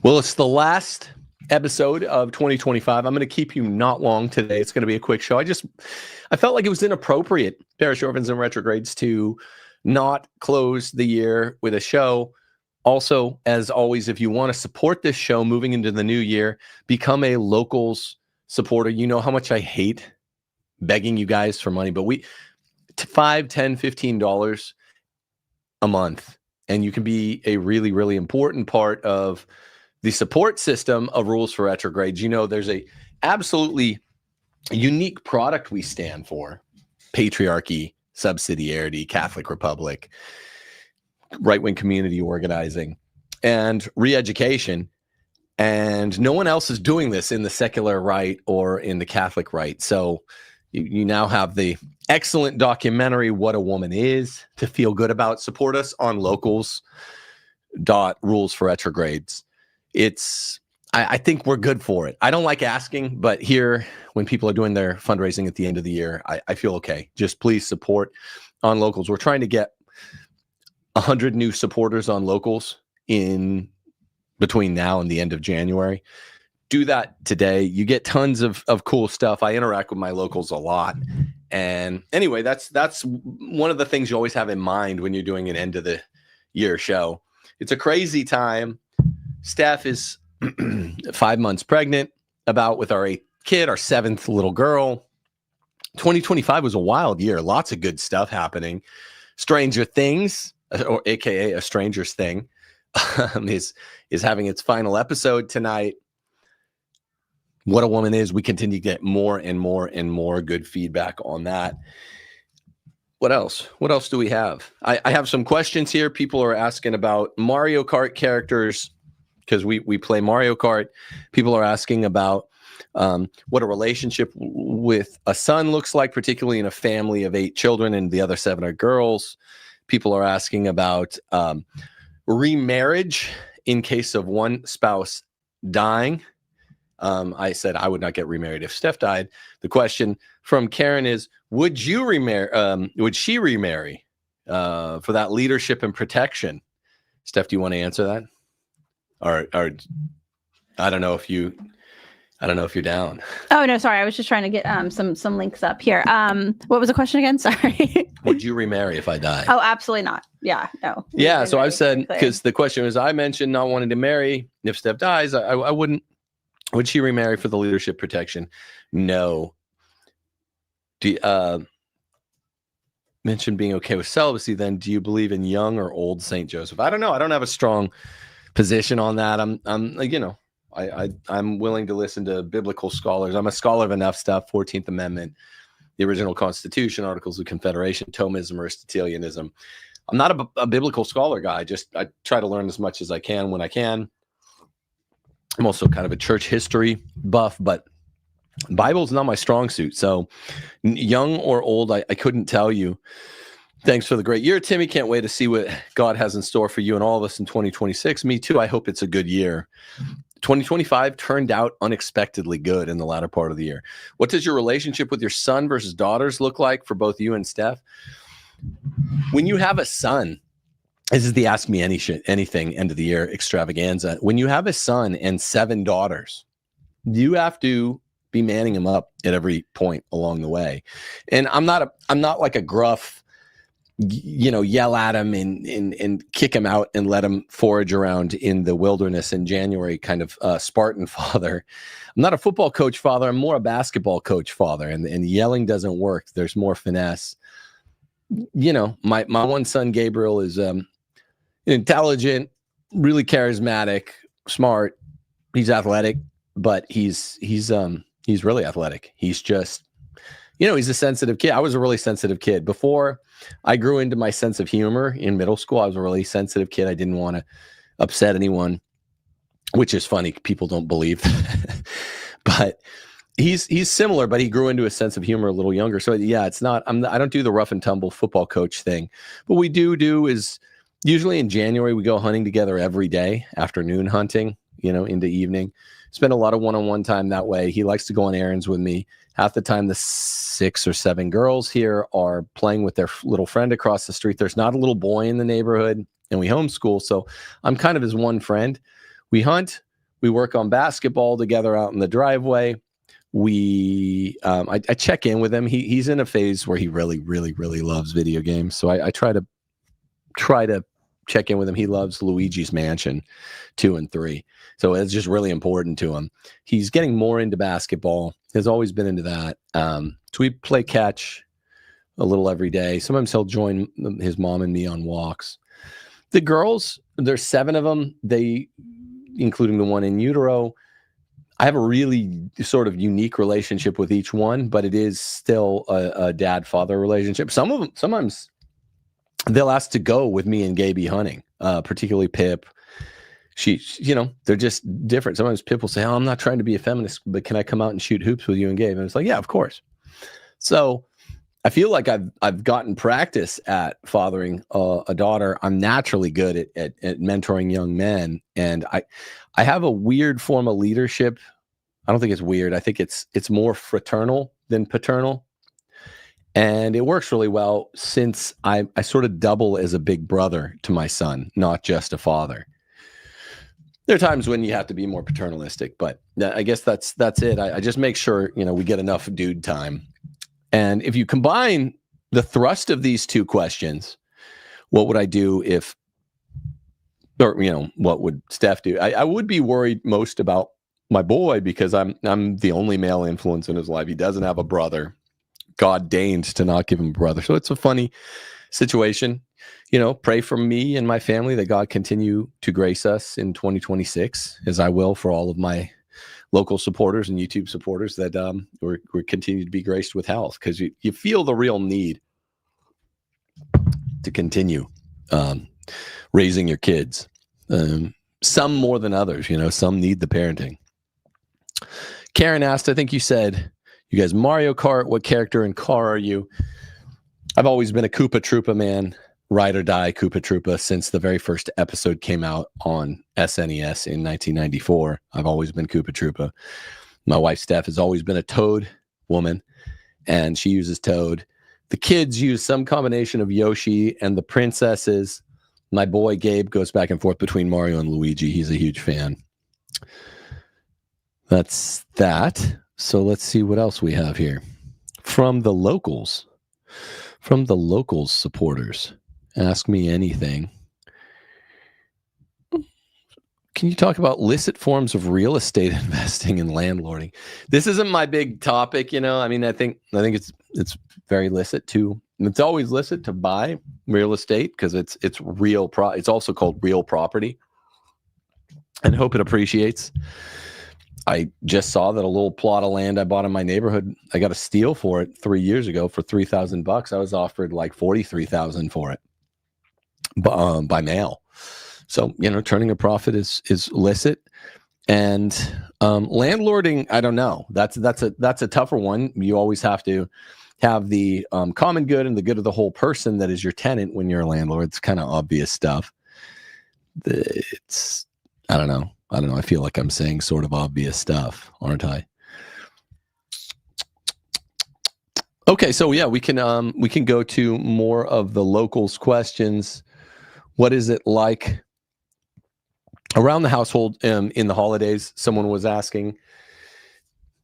Well, it's the last episode of 2025. I'm going to keep you not long today. It's going to be a quick show. I felt like it was inappropriate, parish orphans and retrogrades, to not close the year with a show. Also, as always, if you want to support this show moving into the new year, become a locals supporter. You know how much I hate begging you guys for money, but $5, $10, $15 a month, and you can be a really, really important part of the support system of Rules for Retrogrades. You know, there's a absolutely unique product we stand for: patriarchy, subsidiarity, Catholic Republic, right-wing community organizing, and re-education. And no one else is doing this in the secular right or in the Catholic right. So you now have the excellent documentary, What a Woman Is, to feel good about. Support us on locals.rules for retrogrades. I think we're good for it. I don't like asking, but here, when people are doing their fundraising at the end of the year, I feel okay. Just please support on locals. We're trying to get 100 new supporters on locals in between now and the end of January. Do that today. You get tons of cool stuff. I interact with my locals a lot. And anyway, that's one of the things you always have in mind when you're doing an end of the year show. It's a crazy time. Steph is 5 months pregnant, about with our 8th kid, our 7th little girl. 2025 was a wild year. Lots of good stuff happening. Stranger Things, or AKA A Stranger's Thing, is having its final episode tonight. What a Woman Is. We continue to get more and more and more good feedback on that. What else? What else do we have? I have some questions here. People are asking about Mario Kart characters, because we play Mario Kart. People are asking about what a relationship with a son looks like, particularly in a family of 8 children and the other 7 are girls. People are asking about remarriage in case of one spouse dying. I said I would not get remarried if Steph died. The question from Karen is, would you remarry? Would she remarry for that leadership and protection? Steph, do you want to answer that? Or I don't know if you're down. Oh no, sorry. I was just trying to get some links up here. What was the question again? Sorry. Would you remarry if I die? Oh, absolutely not. Yeah, no. Yeah, so I've said, because the question was, I mentioned not wanting to marry if Steph dies. I wouldn't. Would she remarry for the leadership protection? No. Do you, mentioned being okay with celibacy. Then, do you believe in young or old Saint Joseph? I don't know. I don't have a strong position on that. I'm willing to listen to biblical scholars. I'm a scholar of enough stuff: 14th Amendment, the original Constitution, Articles of Confederation, Thomism, Aristotelianism. I'm not a biblical scholar guy. I try to learn as much as I can when I can. I'm also kind of a church history buff, but Bible's not my strong suit. So young or old, I couldn't tell you. Thanks for the great year, Timmy. Can't wait to see what God has in store for you and all of us in 2026. Me too. I hope it's a good year. 2025 turned out unexpectedly good in the latter part of the year. What does your relationship with your son versus daughters look like for both you and Steph? When you have a son, this is the Ask Me Anything end of the year extravaganza. When you have a son and 7 daughters, you have to be manning him up at every point along the way. And I'm not like a gruff, yell at him and kick him out and let him forage around in the wilderness in January kind of Spartan father. I'm not a football coach father. I'm more a basketball coach father, and yelling doesn't work. There's more finesse. My one son, Gabriel, is intelligent, really charismatic, smart. He's athletic, but he's really athletic. He's just, he's a sensitive kid. I was a really sensitive kid. Before I grew into my sense of humor in middle school, I was a really sensitive kid. I didn't want to upset anyone, which is funny. People don't believe. But he's similar, but he grew into a sense of humor a little younger. So yeah, I don't do the rough and tumble football coach thing. What we do is usually in January, we go hunting together every day, afternoon hunting, into evening. Spend a lot of one-on-one time that way. He likes to go on errands with me. Half the time, the 6 or 7 girls here are playing with their little friend across the street. There's not a little boy in the neighborhood, and we homeschool, so I'm kind of his one friend. We hunt, We work on basketball together out in the driveway. I check in with him. He's in a phase where he really, really, really loves video games. So I try to check in with him. He loves Luigi's Mansion 2 and 3. So it's just really important to him. He's getting more into basketball. Has always been into that. So we play catch a little every day. Sometimes he'll join his mom and me on walks. The girls, there's 7 of them. Including the one in utero. I have a really sort of unique relationship with each one, but it is still a dad-father relationship. Some of them, sometimes they'll ask to go with me and Gaby hunting, particularly Pip. They're just different. Sometimes Pip will say, "Oh, I'm not trying to be a feminist, but can I come out and shoot hoops with you and Gabe?" And it's like, yeah, of course. So I feel like I've gotten practice at fathering a daughter. I'm naturally good at mentoring young men, and I have a weird form of leadership. I don't think it's weird. I think it's more fraternal than paternal, and it works really well since I sort of double as a big brother to my son, not just a father. There are times when you have to be more paternalistic, but I guess that's it. I just make sure we get enough dude time. And if you combine the thrust of these two questions, what would I do what would Steph do? I would be worried most about my boy because I'm the only male influence in his life. He doesn't have a brother. God deigned to not give him a brother. So it's a funny situation. Pray for me and my family that God continue to grace us in 2026, as I will for all of my local supporters and YouTube supporters that we're continue to be graced with health, because you feel the real need to continue raising your kids. Some more than others, some need the parenting. Karen asked, I think you said, you guys Mario Kart, what character in car are you? I've always been a Koopa Troopa man, ride or die Koopa Troopa since the very first episode came out on SNES in 1994. I've always been Koopa Troopa. My wife, Steph, has always been a Toad woman, and she uses Toad. The kids use some combination of Yoshi, and the princesses, my boy, Gabe, goes back and forth between Mario and Luigi. He's a huge fan. That's that. So let's see what else we have here. From the locals supporters. Ask me anything. Can you talk about licit forms of real estate investing and landlording? This isn't my big topic, I mean, I think it's very licit to. It's always licit to buy real estate because it's real. It's also called real property, and hope it appreciates. I just saw that a little plot of land I bought in my neighborhood, I got a steal for it 3 years ago for $3,000. I was offered like $43,000 for it by mail. So, turning a profit is licit. And landlording, I don't know. That's a tougher one. You always have to have the common good and the good of the whole person that is your tenant when you're a landlord. It's kind of obvious stuff. I don't know. I feel like I'm saying sort of obvious stuff, aren't I? Okay, so yeah, we can go to more of the locals questions. What is it like around the household in the holidays? Someone was asking.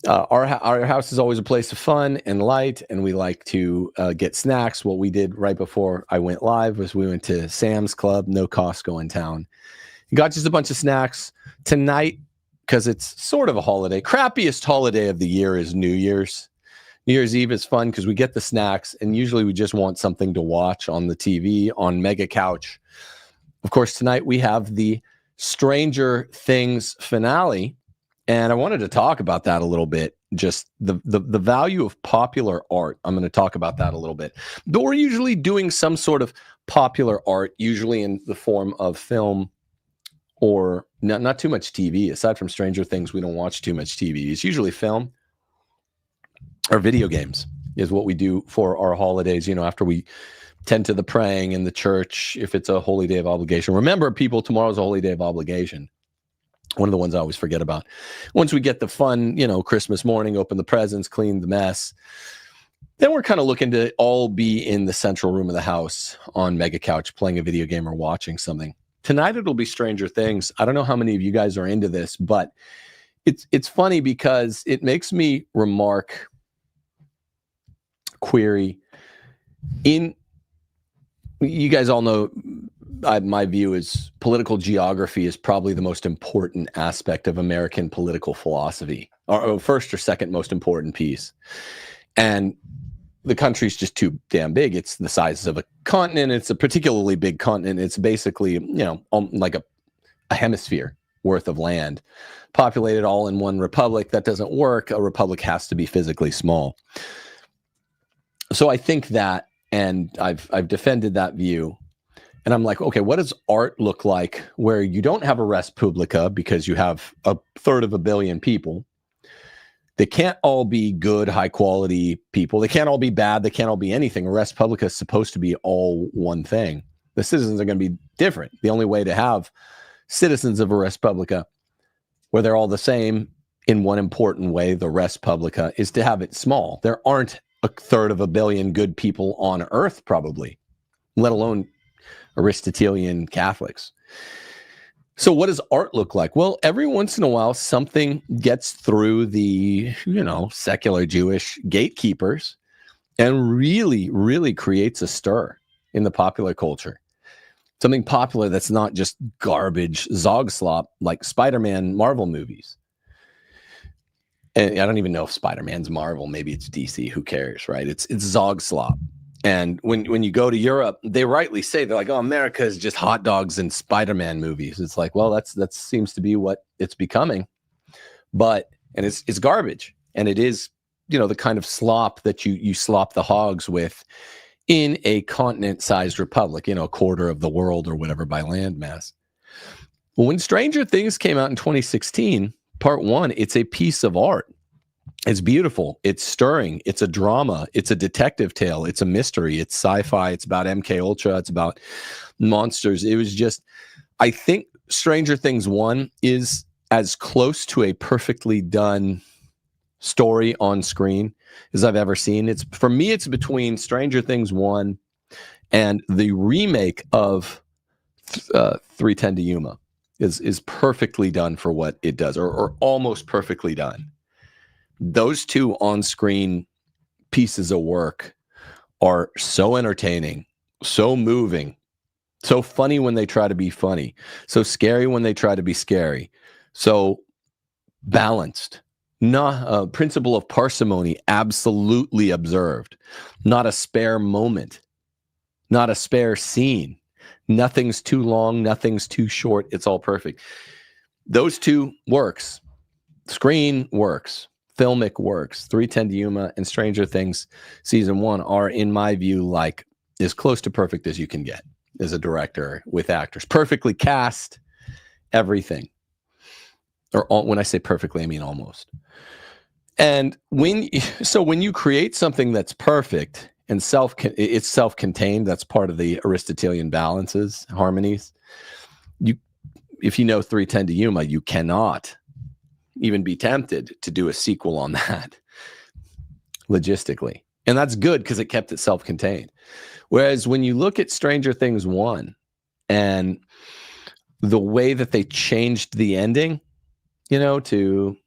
Our house is always a place of fun and light, and we like to get snacks. What we did right before I went live was we went to Sam's Club, no Costco in town. Got just a bunch of snacks. Tonight, because it's sort of a holiday, crappiest holiday of the year is New Year's. New Year's Eve is fun because we get the snacks, and usually we just want something to watch on the TV on Mega Couch. Of course, tonight we have the Stranger Things finale, and I wanted to talk about that a little bit. Just the value of popular art. I'm going to talk about that a little bit. But we're usually doing some sort of popular art, usually in the form of film or not too much TV. Aside from Stranger Things, we don't watch too much TV. It's usually film or video games is what we do for our holidays, after we tend to the praying in the church, if it's a holy day of obligation. Remember, people, tomorrow's a holy day of obligation. One of the ones I always forget about. Once we get the fun, Christmas morning, open the presents, clean the mess, then we're kind of looking to all be in the central room of the house on Mega Couch, playing a video game or watching something. Tonight it'll be Stranger Things. I don't know how many of you guys are into this, but it's funny because it makes me query. You guys all know my view is political geography is probably the most important aspect of American political philosophy, or first or second most important piece. And the country's just too damn big. It's the size of a continent. It's a particularly big continent. It's basically, like a hemisphere worth of land, populated all in one republic. That doesn't work. A republic has to be physically small. So I think that, and I've defended that view. And I'm like, okay, what does art look like where you don't have a res publica because you have 1/3 of a billion people? They can't all be good, high quality people. They can't all be bad. They can't all be anything. A res publica is supposed to be all one thing. The citizens are going to be different. The only way to have citizens of a res publica where they're all the same in one important way, the res publica, is to have it small. There aren't 1/3 of a billion good people on earth, probably, let alone Aristotelian Catholics. So what does art look like? Well, every once in a while, something gets through the, secular Jewish gatekeepers and really, really creates a stir in the popular culture. Something popular that's not just garbage zog slop like Spider-Man Marvel movies. And I don't even know if Spider-Man's Marvel, maybe it's DC, who cares, right? It's zog slop. And when you go to Europe, they rightly say, they're like, oh, America is just hot dogs and Spider-Man movies. It's like, well, that seems to be what it's becoming. And it's garbage. And it is, the kind of slop that you slop the hogs with in a continent-sized republic, 1/4 of the world or whatever by landmass. Well, when Stranger Things came out in 2016, part 1, it's a piece of art. It's beautiful. It's stirring. It's a drama. It's a detective tale. It's a mystery. It's sci-fi. It's about MK Ultra. It's about monsters. It was just, I think Stranger Things 1 is as close to a perfectly done story on screen as I've ever seen. For me, it's between Stranger Things 1 and the remake of 3:10 to Yuma is perfectly done for what it does, or almost perfectly done. Those two on-screen pieces of work are so entertaining, so moving, so funny when they try to be funny, so scary when they try to be scary, so balanced. Not principle of parsimony absolutely observed. Not a spare moment, not a spare scene. Nothing's too long, nothing's too short. It's all perfect. Those two works. Screen works. Filmic works. 3:10 to Yuma and Stranger Things season 1 are, in my view, like as close to perfect as you can get as a director with actors. Perfectly cast, everything. When I say perfectly, I mean almost. And when you create something that's perfect and it's self-contained, that's part of the Aristotelian balances, harmonies. If you know 3:10 to Yuma, you cannot even be tempted to do a sequel on that logistically. And that's good because it kept it self-contained. Whereas when you look at Stranger Things 1 and the way that they changed the ending, to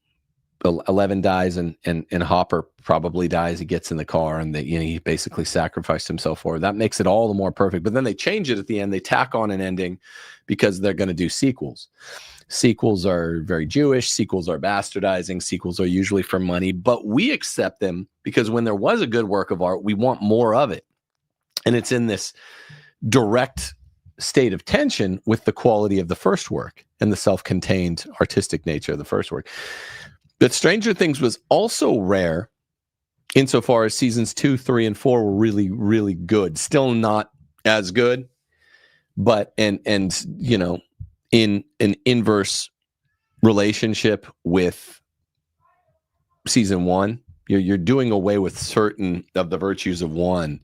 11 dies and Hopper probably dies. He gets in the car and he basically sacrificed himself for it. That makes it all the more perfect. But then they change it at the end. They tack on an ending because they're going to do sequels. Sequels are very Jewish. Sequels are bastardizing. Sequels are usually for money. But we accept them because when there was a good work of art, we want more of it. And it's in this direct state of tension with the quality of the first work and the self-contained artistic nature of the first work. But Stranger Things was also rare insofar as seasons 2, 3, and 4 were really, really good. Still not as good, but in an inverse relationship with season 1. You're doing away with certain of the virtues of 1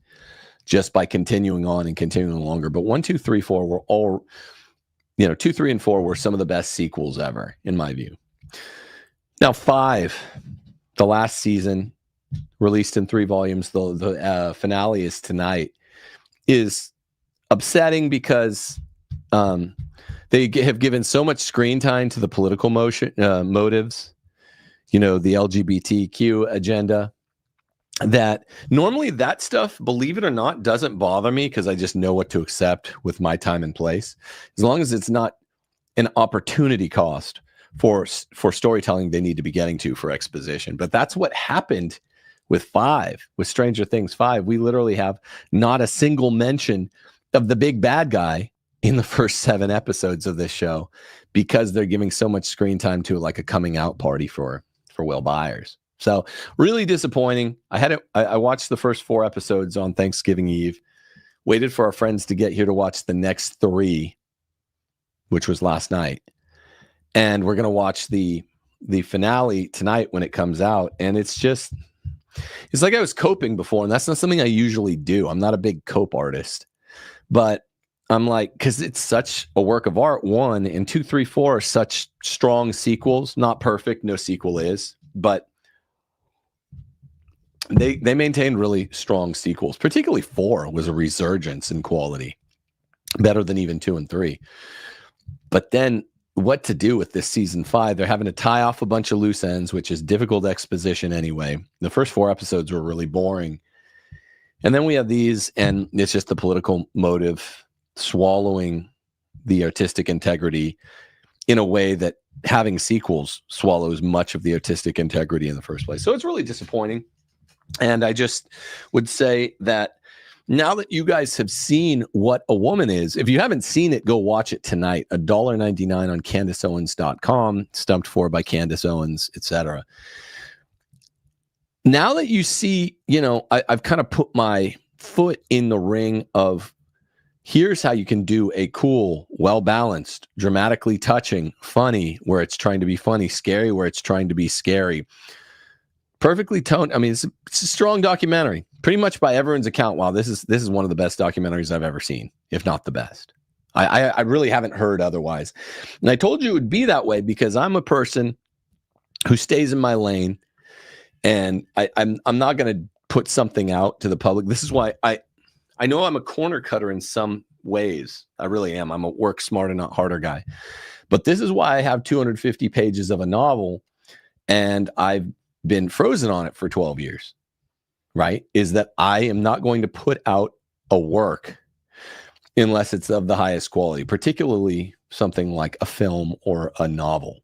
just by continuing on and continuing longer. But 1, 2, 3, 4 were all, 2, 3, and 4 were some of the best sequels ever, in my view. Now 5, the last season, released in 3 volumes, the finale is tonight, is upsetting because have given so much screen time to the political motives, the LGBTQ agenda, that normally that stuff, believe it or not, doesn't bother me because I just know what to accept with my time and place, as long as it's not an opportunity cost for storytelling they need to be getting to for exposition. But that's what happened with Stranger Things 5. We literally have not a single mention of the big bad guy in the first 7 episodes of this show because they're giving so much screen time to like a coming out party for Will Byers. So really disappointing. I watched the first 4 episodes on Thanksgiving Eve, waited for our friends to get here to watch the next 3, which was last night. And we're going to watch the finale tonight when it comes out. And it's like I was coping before, and that's not something I usually do. I'm not a big cope artist, but I'm like, because it's such a work of art, 1 and 2, 3, 4 are such strong sequels. Not perfect, no sequel is, but they maintained really strong sequels. Particularly 4 was a resurgence in quality, better than even 2 and 3. But then what to do with this season 5? They're having to tie off a bunch of loose ends, which is difficult exposition anyway. The first 4 episodes were really boring. And then we have these, and it's just the political motive swallowing the artistic integrity in a way that having sequels swallows much of the artistic integrity in the first place. So it's really disappointing. And I just would say that now that you guys have seen what a woman is, if you haven't seen it, go watch it tonight. $1.99 on CandaceOwens.com, Stumped For by Candace Owens, etc. Now that you see, I've kind of put my foot in the ring of here's how you can do a cool, well-balanced, dramatically touching, funny, where it's trying to be funny, scary, where it's trying to be scary. Perfectly toned. I mean, it's a strong documentary. Pretty much by everyone's account, wow, this is one of the best documentaries I've ever seen, if not the best. I really haven't heard otherwise. And I told you it would be that way because I'm a person who stays in my lane, and I'm not going to put something out to the public. This is why I know I'm a corner cutter in some ways. I really am. I'm a work smarter, not harder guy. But this is why I have 250 pages of a novel, and I've been frozen on it for 12 years, right? Is that I am not going to put out a work unless it's of the highest quality, particularly something like a film or a novel.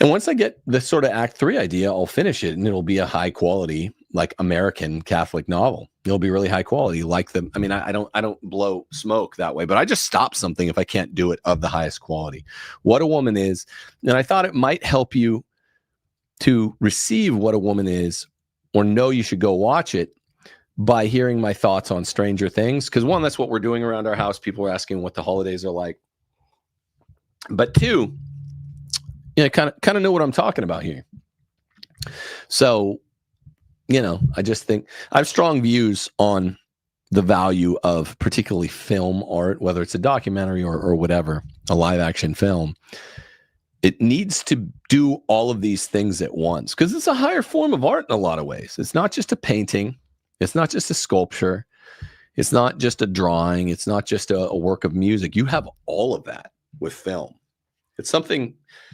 And once I get the sort of Act 3 idea, I'll finish it, and it'll be a high quality, like American Catholic novel. It'll be really high quality, like the. I mean, I don't blow smoke that way, but I just stop something if I can't do it of the highest quality. What a Woman Is, and I thought it might help you to receive What a Woman Is, or know you should go watch it, by hearing my thoughts on Stranger Things. Because 1, that's what we're doing around our house. People are asking what the holidays are like. But 2, kind of know what I'm talking about here. So, I just think I have strong views on the value of particularly film art, whether it's a documentary or whatever, a live action film. It needs to do all of these things at once because it's a higher form of art in a lot of ways. It's not just a painting. It's not just a sculpture. It's not just a drawing. It's not just a work of music. You have all of that with film. It's something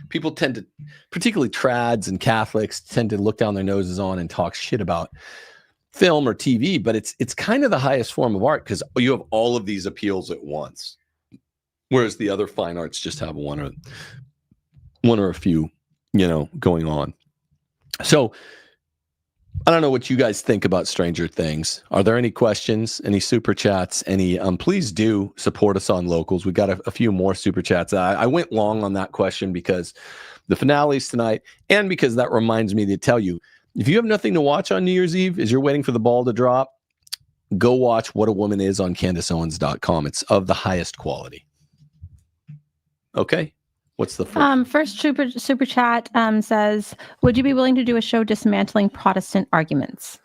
people tend to, particularly trads and Catholics, tend to look down their noses on and talk shit about film or TV, but it's kind of the highest form of art because you have all of these appeals at once. Whereas the other fine arts just have one or a few, going on. So I don't know what you guys think about Stranger Things. Are there any questions, any super chats, please do support us on Locals. We got a few more super chats. I went long on that question because the finale's tonight, and because that reminds me to tell you, if you have nothing to watch on New Year's Eve, as you're waiting for the ball to drop, go watch What a Woman Is on CandaceOwens.com. It's of the highest quality. Okay. What's the first super chat says, would you be willing to do a show dismantling Protestant arguments?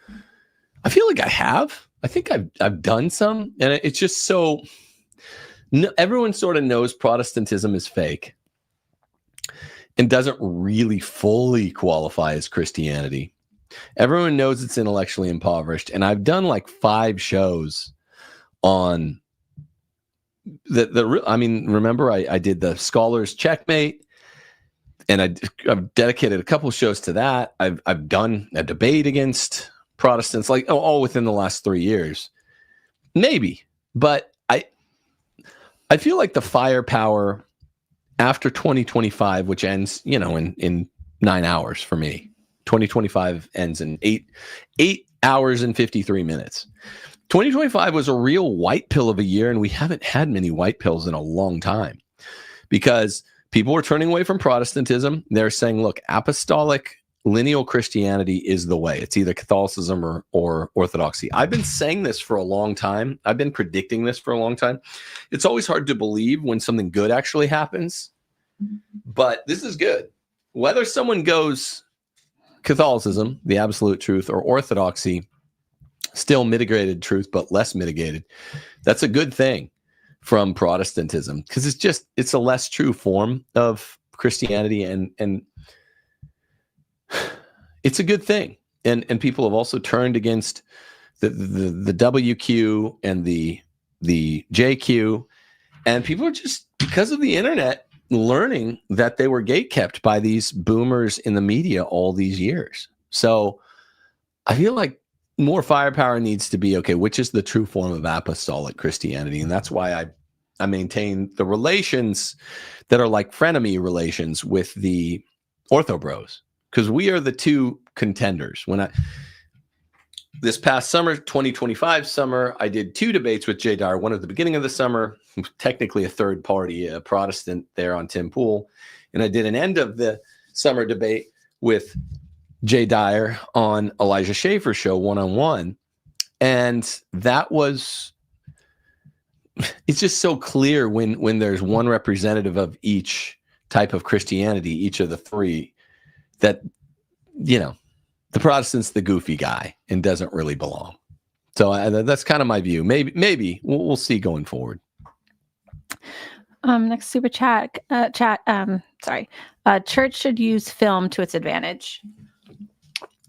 I feel like I have. I think I've done some, and it's just so everyone sort of knows Protestantism is fake and doesn't really fully qualify as Christianity. Everyone knows it's intellectually impoverished, and I've done like 5 shows on I mean, remember I did the Scholars Checkmate, and I've dedicated a couple of shows to that. I've done a debate against Protestants, like all within the last 3 years, maybe. But I feel like the firepower after 2025, which ends, in 9 hours for me. 2025 ends in 8 hours and 53 minutes. 2025 was a real white pill of a year, and we haven't had many white pills in a long time because people were turning away from Protestantism. They're saying, look, apostolic lineal Christianity is the way. It's either Catholicism or Orthodoxy. I've been saying this for a long time. I've been predicting this for a long time. It's always hard to believe when something good actually happens, but this is good. Whether someone goes Catholicism, the absolute truth, or Orthodoxy, still mitigated truth, but less mitigated, that's a good thing from Protestantism, because it's a less true form of Christianity, and it's a good thing. And people have also turned against the WQ and the JQ, and people are just, because of the internet, learning that they were gatekept by these boomers in the media all these years. So I feel like more firepower needs to be, okay, which is the true form of apostolic Christianity? And that's why I maintain the relations that are like frenemy relations with the Ortho Bros, because we are the two contenders. This past summer, 2025 summer, I did 2 debates with Jay Dyer, one at the beginning of the summer, technically a third party, a Protestant there on Tim Pool. And I did an end of the summer debate with Jay Dyer on Elijah Schaefer's show, one-on-one. And that was, it's just so clear when there's one representative of each type of Christianity, each of the three, that, the Protestant's the goofy guy and doesn't really belong. So that's kind of my view. Maybe we'll see going forward. Next super chat. Church should use film to its advantage.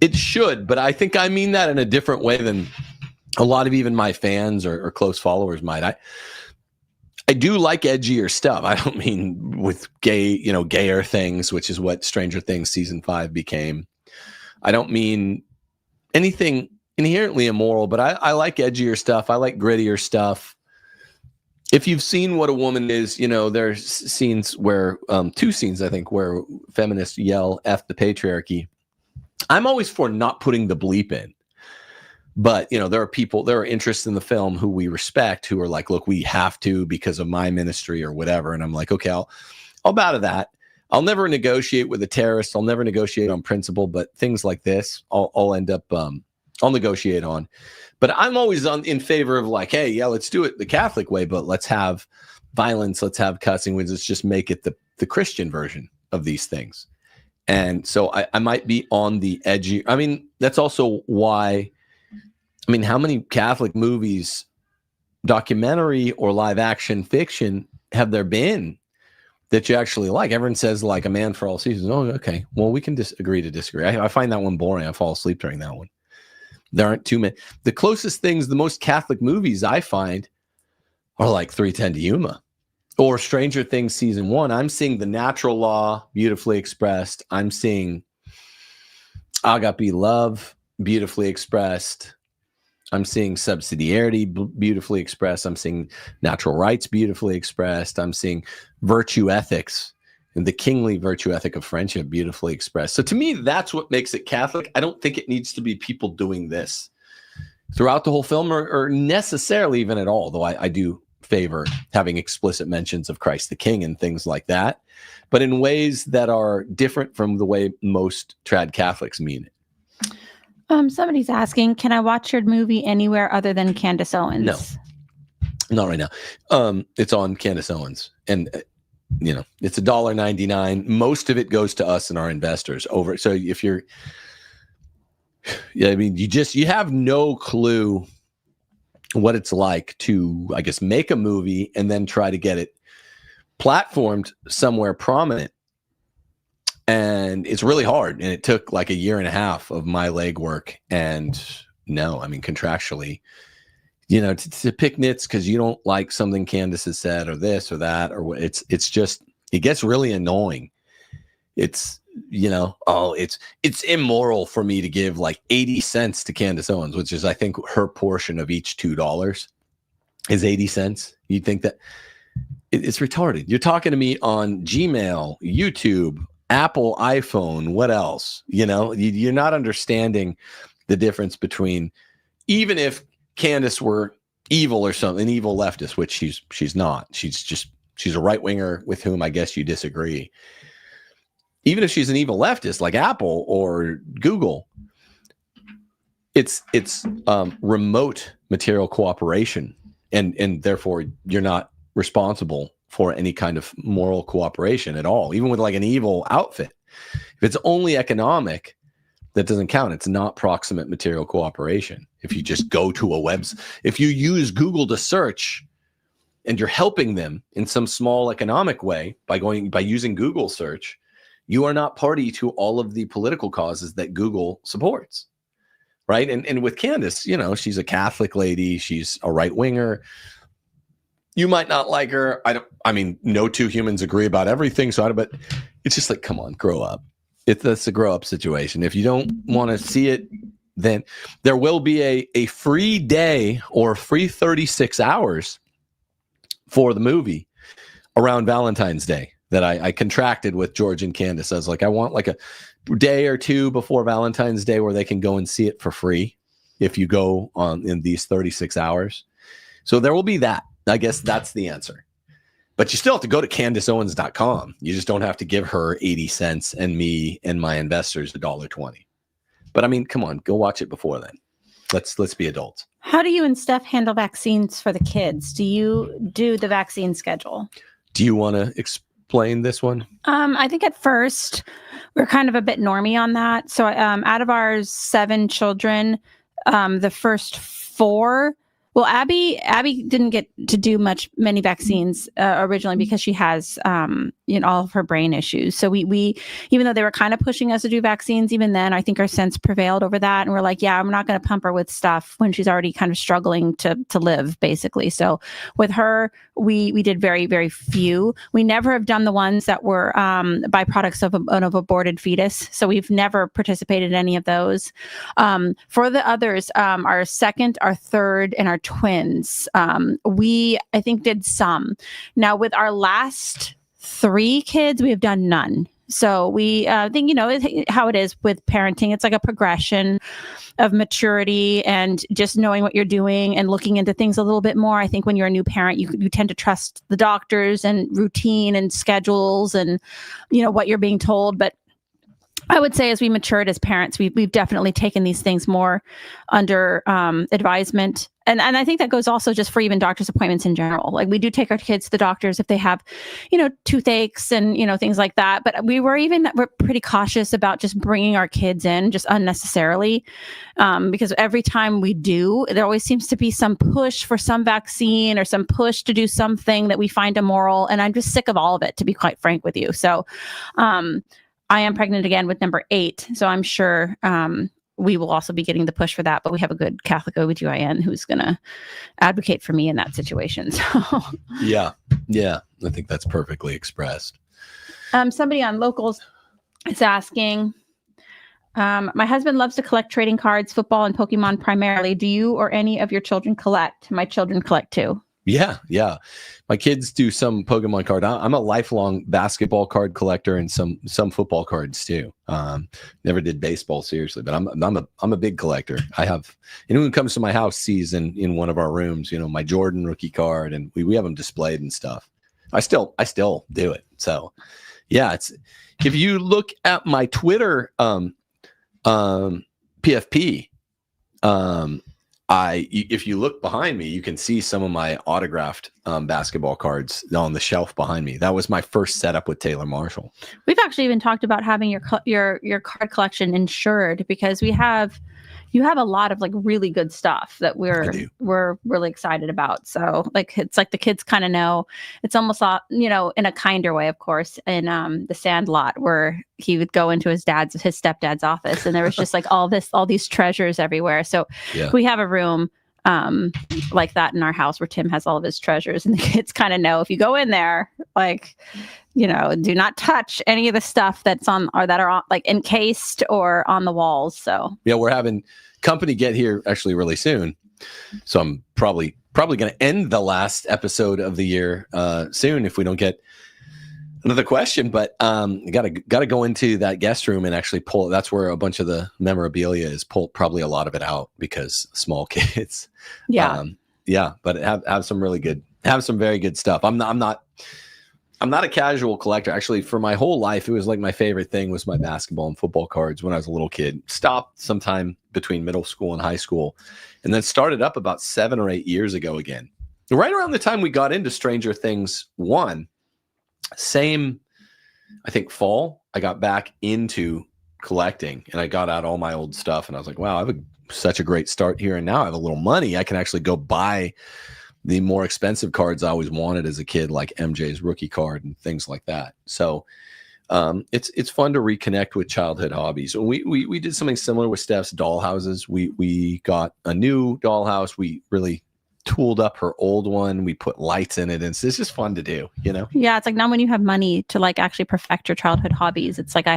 It should, but I think I mean that in a different way than a lot of even my fans or close followers might. I do like edgier stuff. I don't mean with gayer things, which is what Stranger Things season 5 became. I don't mean anything inherently immoral, but I like edgier stuff. I like grittier stuff. If you've seen What a Woman Is, there's scenes where, 2 scenes, I think, where feminists yell F the patriarchy. I'm always for not putting the bleep in. But, there are interests in the film who we respect, who are like, look, we have to because of my ministry or whatever. And I'm like, okay, I'll bow to that. I'll never negotiate with a terrorist. I'll never negotiate on principle, but things like this, I'll end up, I'll negotiate on. But I'm always in favor of like, hey, yeah, let's do it the Catholic way, but let's have violence, let's have cussing, let's just make it the Christian version of these things. And so I might be on the edgy. I mean, that's also why, how many Catholic movies, documentary or live action fiction, have there been that you actually like? Everyone says like A Man for All Seasons. Oh, okay. Well, we can agree to disagree. I find that one boring. I fall asleep during that one. There aren't too many. The closest things, the most Catholic movies I find are like 3:10 to Yuma or Stranger Things season 1. I'm seeing The Natural Law beautifully expressed. I'm seeing Agape Love beautifully expressed. I'm seeing subsidiarity beautifully expressed. I'm seeing natural rights beautifully expressed. I'm seeing virtue ethics and the kingly virtue ethic of friendship beautifully expressed. So to me, that's what makes it Catholic. I don't think it needs to be people doing this throughout the whole film or necessarily even at all, though I do favor having explicit mentions of Christ the King and things like that, but in ways that are different from the way most trad Catholics mean it. Somebody's asking, can I watch your movie anywhere other than Candace Owens? No, not right now. It's on Candace Owens, and it's $1.99. Most of it goes to us and our investors over. So if you're, you have no clue what it's like to, I guess, make a movie and then try to get it platformed somewhere prominent. And it's really hard. And it took like 1.5 years of my legwork. And no, contractually, to pick nits because you don't like something Candace has said or this or that or what. It's just, it gets really annoying. It's, it's immoral for me to give like 80 cents to Candace Owens, which is, I think, her portion of each $2 is 80 cents. You'd think that it's retarded. You're talking to me on Gmail, YouTube, Apple, iPhone, what else? You're not understanding the difference between, even if Candace were evil or something, an evil leftist, which she's not. She's a right winger with whom I guess you disagree. Even if she's an evil leftist like Apple or Google, it's remote material cooperation, and therefore you're not responsible for any kind of moral cooperation at all, even with like an evil outfit. If it's only economic, that doesn't count. It's not proximate material cooperation. If you just go to a if you use Google to search and you're helping them in some small economic way by using Google search, you are not party to all of the political causes that Google supports, right? And with Candace, she's a Catholic lady. She's a right winger. You might not like her. No two humans agree about everything. But it's just like, come on, grow up. That's a grow up situation. If you don't want to see it, then there will be a free day or free 36 hours for the movie around Valentine's Day that I contracted with George and Candace. I was like, I want like a day or two before Valentine's Day where they can go and see it for free if you go on in these 36 hours. So there will be that. I guess that's the answer. But you still have to go to CandaceOwens.com. You just don't have to give her 80 cents and me and my investors $1.20. But come on, go watch it before then. Let's be adults. How do you and Steph handle vaccines for the kids? Do you do the vaccine schedule? Do you want to explain this one? I think at first we're kind of a bit normie on that. So out of our 7 children, the first 4, well, Abby didn't get to do many vaccines originally because she has, all of her brain issues. So we, even though they were kind of pushing us to do vaccines, even then, I think our sense prevailed over that. And we're like, yeah, I'm not going to pump her with stuff when she's already kind of struggling to live, basically. So with her, we did very, very few. We never have done the ones that were byproducts of an aborted fetus. So we've never participated in any of those. For the others, our second, our third, and our twins, we, I think, did some. Now with our last 3 kids, we have done none. So we think, how it is with parenting. It's like a progression of maturity and just knowing what you're doing and looking into things a little bit more. I think when you're a new parent, you tend to trust the doctors and routine and schedules and, what you're being told. But I would say as we matured as parents, we've definitely taken these things more under advisement. And I think that goes also just for even doctor's appointments in general. Like we do take our kids to the doctors if they have, toothaches and, things like that. But we're pretty cautious about just bringing our kids in just unnecessarily because every time we do, there always seems to be some push for some vaccine or some push to do something that we find immoral. And I'm just sick of all of it, to be quite frank with you. So I am pregnant again with number 8. So I'm sure we will also be getting the push for that. But we have a good Catholic OBGYN who's going to advocate for me in that situation. So Yeah. I think that's perfectly expressed. Somebody on Locals is asking, my husband loves to collect trading cards, football, and Pokemon primarily. Do you or any of your children collect? My children collect too. Yeah. My kids do some Pokemon card. I'm a lifelong basketball card collector and some football cards too. Never did baseball seriously, but I'm a big collector. I have anyone who comes to my house sees in one of our rooms, my Jordan rookie card, and we have them displayed and stuff. I still do it. So yeah, if you look at my Twitter PFP, if you look behind me, you can see some of my autographed basketball cards on the shelf behind me. That was my first setup with Taylor Marshall. We've actually even talked about having your card collection insured because you have a lot of like really good stuff that we're really excited about. So like it's like the kids kind of know. It's almost in a kinder way, of course, in the Sandlot where he would go into his stepdad's office and there was just like all these treasures everywhere. So we have a room like that in our house where Tim has all of his treasures, and the kids kind of know if you go in there, like, you know, do not touch any of the stuff that's on or that are on, like encased or on the walls. So yeah, we're having company get here actually really soon, so I'm probably going to end the last episode of the year soon if we don't get another question. But gotta go into that guest room and actually pull. That's where a bunch of the memorabilia is. Pull probably a lot of it out because small kids. yeah. Yeah, but have some very good stuff. I'm not a casual collector. Actually, for my whole life, it was like my favorite thing was my basketball and football cards when I was a little kid. Stopped sometime between middle school and high school, and then started up about 7 or 8 years ago again. Right around the time we got into Stranger Things 1, same, I think, fall, I got back into collecting, and I got out all my old stuff, and I was like, wow, I have such a great start here, and now I have a little money. I can actually go buy the more expensive cards I always wanted as a kid, like MJ's rookie card and things like that. So it's fun to reconnect with childhood hobbies. We did something similar with Steph's dollhouses. We got a new dollhouse. We really tooled up her old one. We put lights in it, and it's just fun to do, you know? Yeah, it's like now when you have money to like actually perfect your childhood hobbies, it's like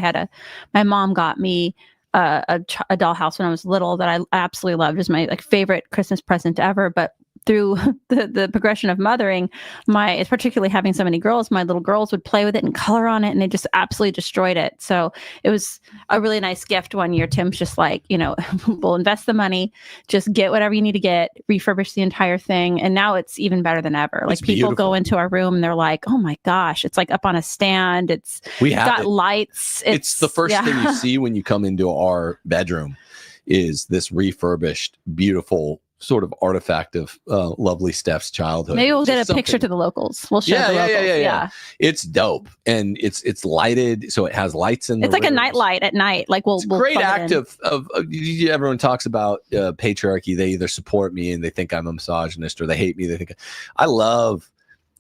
my mom got me a dollhouse when I was little that I absolutely loved. It was my like favorite Christmas present ever. But through the progression of mothering, it's particularly having so many girls, my little girls would play with it and color on it, and they just absolutely destroyed it. So it was a really nice gift one year. Tim's just like, you know, we'll invest the money, just get whatever you need to get, refurbish the entire thing. And now it's even better than ever. Like people go into our room and they're like, oh my gosh, it's like up on a stand. It's got lights. It's the first thing you see when you come into our bedroom is this refurbished, beautiful sort of artifact of lovely Steph's childhood. Maybe we'll get a picture to the locals. We'll show the locals. Yeah. It's dope, and it's lighted, so it has lights in. It's like a night light at night. Like we'll great act of everyone talks about patriarchy. They either support me and they think I'm a misogynist, or they hate me. They think I love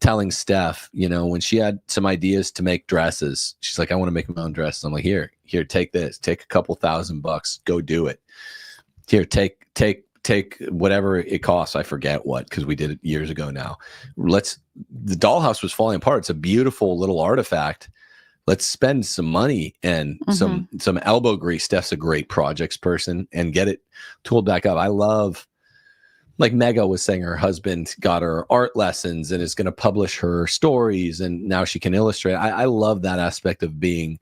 telling Steph, you know, when she had some ideas to make dresses, she's like, I want to make my own dress. I'm like, here, take this, take a couple $1,000, go do it. Here, take whatever it costs. I forget what, because we did it years ago now. The dollhouse was falling apart. It's a beautiful little artifact. Let's spend some money and some elbow grease. Steph's a great projects person, and get it tooled back up. I love, like Mega was saying, her husband got her art lessons and is going to publish her stories, and now she can illustrate. I love that aspect of being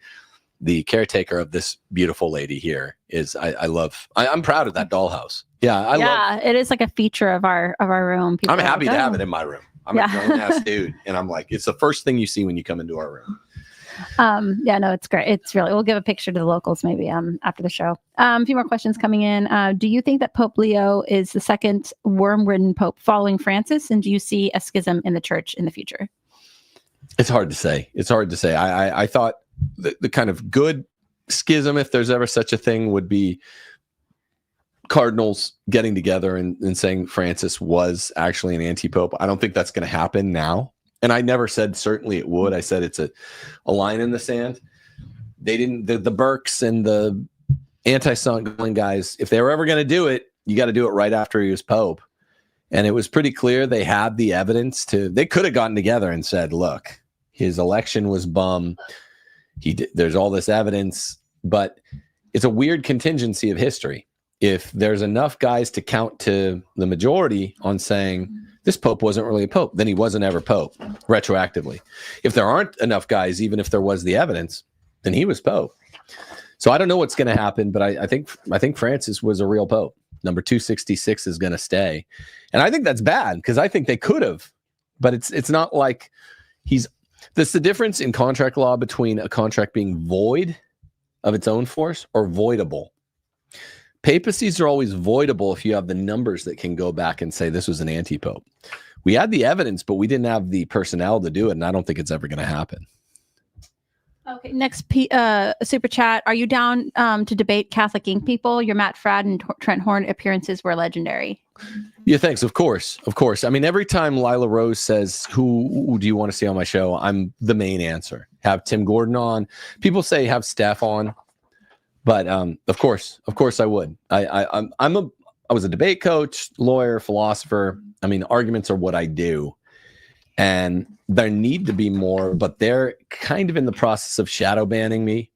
the caretaker of this beautiful lady here. I'm proud of that dollhouse. Yeah, it is like a feture of our room. I'm happy to have it in my room. I'm a grown ass dude, and I'm like, it's the first thing you see when you come into our room. Yeah, no, it's great. It's really, we'll give a picture to the locals maybe after the show. A few more questions coming in. Do you think that Pope Leo is the second worm-ridden pope following Francis, and do you see a schism in the church in the future? It's hard to say. I thought the kind of good schism, if there's ever such a thing, would be cardinals getting together and saying Francis was actually an anti-pope. I don't think that's going to happen now. And I never said certainly it would. I said it's a line in the sand. They didn't, the Burkes and the anti-Sunderland guys, if they were ever going to do it, you got to do it right after he was pope. And it was pretty clear they had the evidence they could have gotten together and said, look, his election was bum. There's all this evidence, but it's a weird contingency of history. If there's enough guys to count to the majority on saying this pope wasn't really a pope, then he wasn't ever pope retroactively. If there aren't enough guys, even if there was the evidence, then he was pope. So I don't know what's going to happen, but I think Francis was a real pope. Number 266 is going to stay. And I think that's bad, because I think they could have, but it's not like that's the difference in contract law between a contract being void of its own force or voidable. Papacies are always voidable if you have the numbers that can go back and say this was an anti-pope. We had the evidence, but we didn't have the personnel to do it, and I don't think it's ever going to happen. Okay, next super chat. Are you down to debate Catholic Ink people? Your Matt Fradd and Trent Horn appearances were legendary. Yeah, thanks. Of course. I mean, every time Lila Rose says, who do you want to see on my show? I'm the main answer. Have Tim Gordon on. People say have Steph on. But of course I would. I'm I was a debate coach, lawyer, philosopher. I mean, arguments are what I do. And there need to be more, but they're kind of in the process of shadow banning me,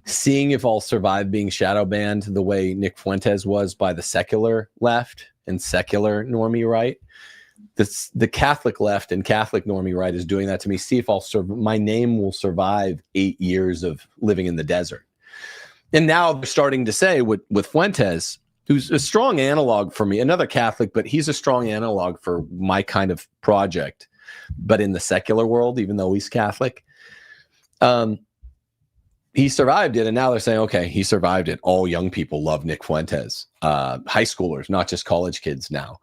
seeing if I'll survive being shadow banned the way Nick Fuentes was by the secular left and secular normie right. The Catholic left and Catholic normie right is doing that to me. See if my name will survive 8 years of living in the desert. And now they're starting to say with Fuentes, who's a strong analog for me, another Catholic, but he's a strong analog for my kind of project, but in the secular world, even though he's Catholic, he survived it. And now they're saying, okay, he survived it. All young people love Nick Fuentes, high schoolers, not just college kids now.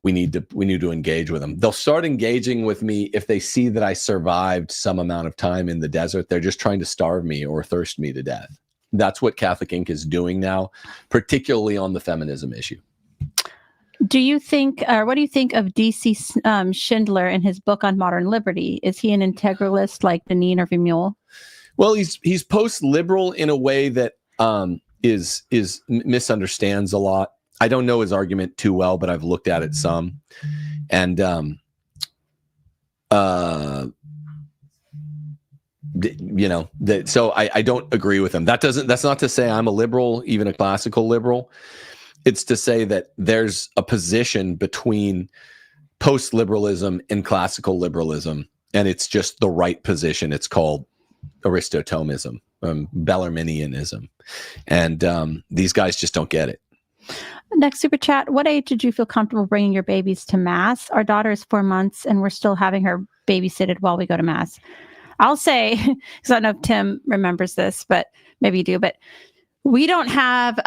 We need to engage with them. They'll start engaging with me if they see that I survived some amount of time in the desert. They're just trying to starve me or thirst me to death. That's what Catholic Inc. is doing now, particularly on the feminism issue. Do you think, or what do you think of D.C. Schindler in his book on modern liberty? Is he an integralist like Deneen or Vimule? Well, he's post-liberal in a way that is misunderstands a lot. I don't know his argument too well, but I've looked at it some, and so I don't agree with him. That's not to say I'm a liberal, even a classical liberal. It's to say that there's a position between post-liberalism and classical liberalism, and it's just the right position. It's called Aristotelism, Bellarminianism, and these guys just don't get it. Next super chat. What age did you feel comfortable bringing your babies to mass? Our daughter is 4 months and we're still having her babysitted while we go to mass. I'll say, because I don't know if Tim remembers this, but maybe you do, but we don't have,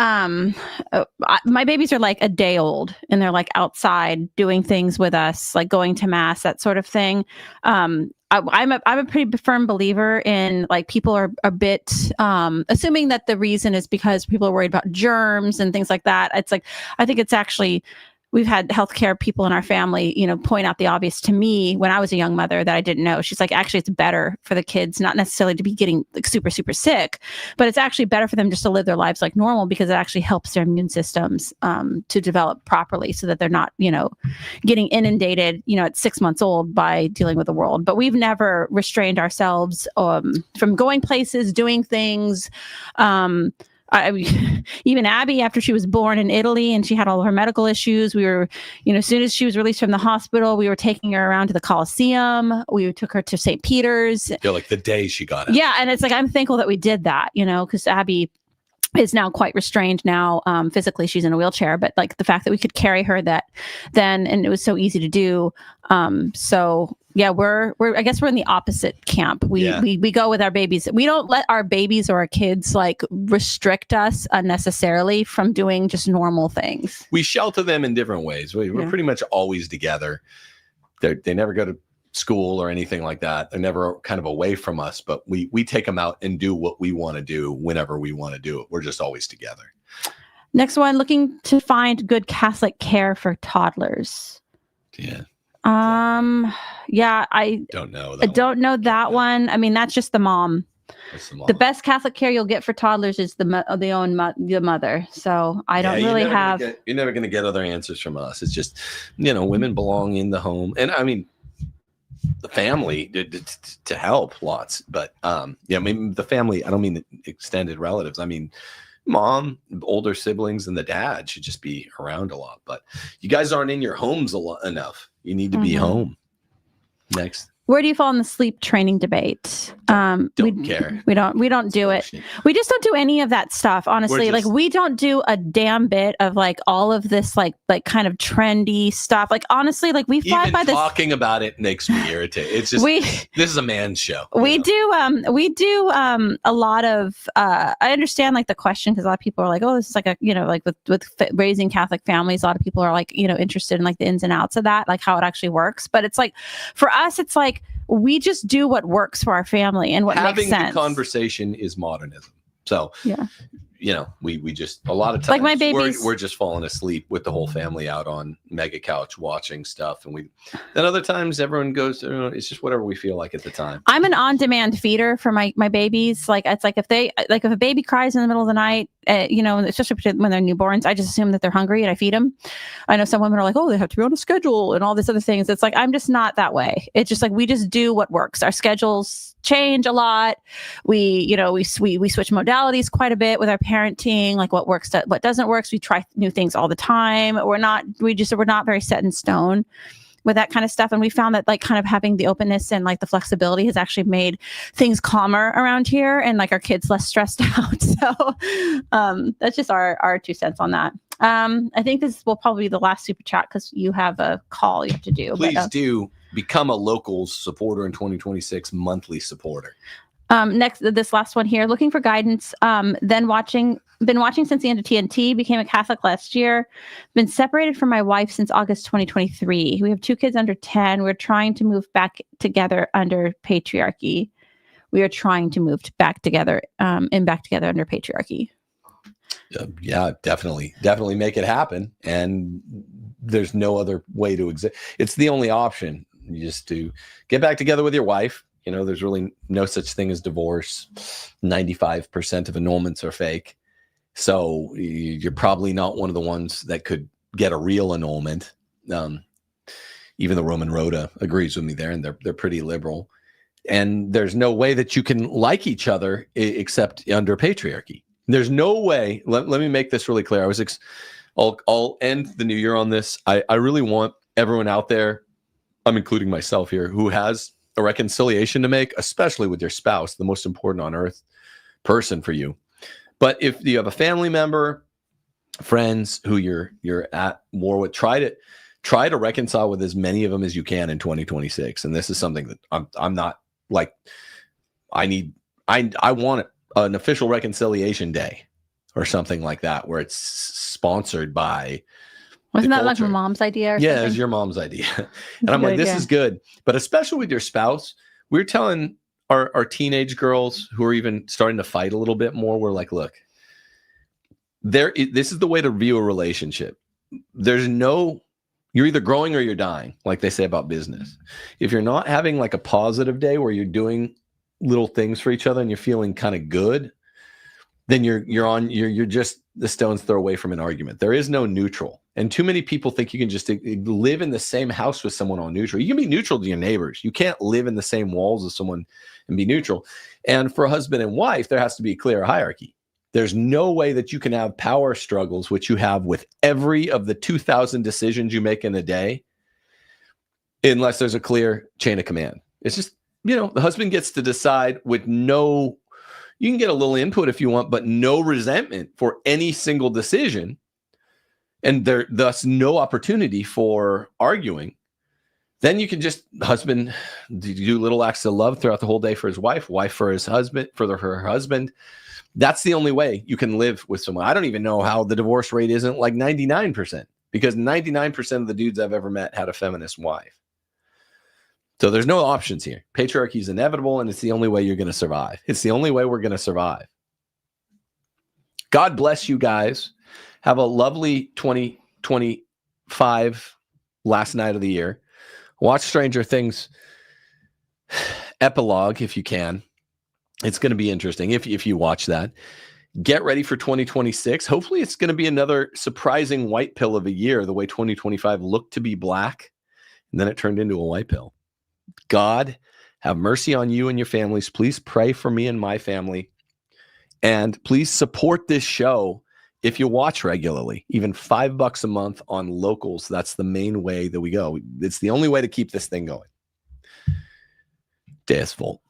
my babies are like a day old and they're like outside doing things with us, like going to mass, that sort of thing. I'm a pretty firm believer in like people are a bit assuming that the reason is because people are worried about germs and things like that. It's like, I think it's actually, we've had healthcare people in our family, point out the obvious to me when I was a young mother that I didn't know. She's like, actually, it's better for the kids, not necessarily to be getting like super, super sick, but it's actually better for them just to live their lives like normal because it actually helps their immune systems to develop properly so that they're not, getting inundated, at 6 months old by dealing with the world. But we've never restrained ourselves from going places, doing things. Even Abby, after she was born in Italy and she had all her medical issues, we were, as soon as she was released from the hospital, we were taking her around to the Coliseum. We took her to St. Peter's. Yeah, like the day she got out. Yeah, and it's like, I'm thankful that we did that, because Abby is now quite restrained now. Physically, she's in a wheelchair, but like the fact that we could carry her that then, and it was so easy to do. So yeah, I guess we're in the opposite camp. We go with our babies. We don't let our babies or our kids like restrict us unnecessarily from doing just normal things. We shelter them in different ways. We're pretty much always together. They never go to school or anything like that. They're never kind of away from us, but we take them out and do what we want to do whenever we want to do it. We're just always together. Next one, looking to find good Catholic care for toddlers. Yeah. Yeah, I don't know that one. I mean, that's just the mom. The best Catholic care you'll get for toddlers is the mother. So I don't really have. You're never going to get other answers from us. It's just, women belong in the home, and I mean, the family to help lots. But I mean, the family. I don't mean the extended relatives. I mean, mom, older siblings, and the dad should just be around a lot. But you guys aren't in your homes enough. You need to be home. Next. Where do you fall in the sleep training debate? Don't care. We don't do it. We just don't do any of that stuff, honestly. Like we don't do a damn bit of like all of this like kind of trendy stuff. Like honestly, like we fly by this. Talking about it makes me irritated. It's just this is a man's show. We do a lot of I understand like the question because a lot of people are like, oh, this is like a like with raising Catholic families, a lot of people are like interested in like the ins and outs of that, like how it actually works. But it's like for us, it's like we just do what works for our family and what makes sense. Having the conversation is modernism. So, we just, a lot of times, like my babies, we're just falling asleep with the whole family out on mega couch watching stuff. And then other times everyone goes, it's just whatever we feel like at the time. I'm an on-demand feeder for my babies. Like, it's like if a baby cries in the middle of the night, especially when they're newborns, I just assume that they're hungry and I feed them. I know some women are like, oh, they have to be on a schedule and all these other things. It's like, I'm just not that way. It's just like, we just do what works. Our schedules change a lot. We switch modalities quite a bit with our parenting, like what works, what doesn't work. So we try new things all the time. We're not very set in stone with that kind of stuff. And we found that like kind of having the openness and like the flexibility has actually made things calmer around here and like our kids less stressed out. So that's just our 2 cents on that. I think this will probably be the last super chat because you have a call you have to do. Please do become a locals supporter in 2026, monthly supporter. Next, this last one here, looking for guidance. Been watching since the end of TNT, became a Catholic last year, been separated from my wife since August 2023. We have 2 kids under 10. We're trying to move back together under patriarchy. We are trying to move back together under patriarchy. Yeah, definitely make it happen. And there's no other way to exist. It's the only option, just to get back together with your wife. There's really no such thing as divorce. 95% of annulments are fake. So you're probably not one of the ones that could get a real annulment. Even the Roman Rota agrees with me there, and they're pretty liberal. And there's no way that you can like each other except under patriarchy. There's no way. Let me make this really clear. I'll end the new year on this. I really want everyone out there, I'm including myself here, who has a reconciliation to make, especially with your spouse, the most important on earth person for you. But if you have a family member, friends who you're at war with, try to reconcile with as many of them as you can in 2026. And this is something that I'm not like, I want an official reconciliation day or something like that, where it's sponsored by. Wasn't that like my mom's idea? Yeah, it was your mom's idea. And I'm like, this is good. But especially with your spouse, we're telling our teenage girls who are even starting to fight a little bit more, we're like, look, this is the way to view a relationship. You're either growing or you're dying, like they say about business. If you're not having like a positive day where you're doing little things for each other and you're feeling kind of good, then you're just the stone's throw away from an argument. There is no neutral. And too many people think you can just live in the same house with someone on neutral. You can be neutral to your neighbors. You can't live in the same walls as someone and be neutral. And for a husband and wife, there has to be a clear hierarchy. There's no way that you can have power struggles, which you have with every of the 2,000 decisions you make in a day, unless there's a clear chain of command. It's just, the husband gets to decide with you can get a little input if you want, but no resentment for any single decision. And there thus no opportunity for arguing. Then you can just, husband, do little acts of love throughout the whole day for his wife for his husband, her husband. That's the only way you can live with someone. I don't even know how the divorce rate isn't like 99%, because 99% of the dudes I've ever met had a feminist wife. So there's no options here. Patriarchy is inevitable, and it's the only way you're going to survive. It's the only way we're going to survive. God bless you guys. Have a lovely 2025 last night of the year. Watch Stranger Things epilogue if you can. It's going to be interesting if you watch that. Get ready for 2026. Hopefully it's going to be another surprising white pill of a year, the way 2025 looked to be black, and then it turned into a white pill. God, have mercy on you and your families. Please pray for me and my family. And please support this show if you watch regularly, even $5 a month on locals. That's the main way that we go. It's the only way to keep this thing going. Deus Volt.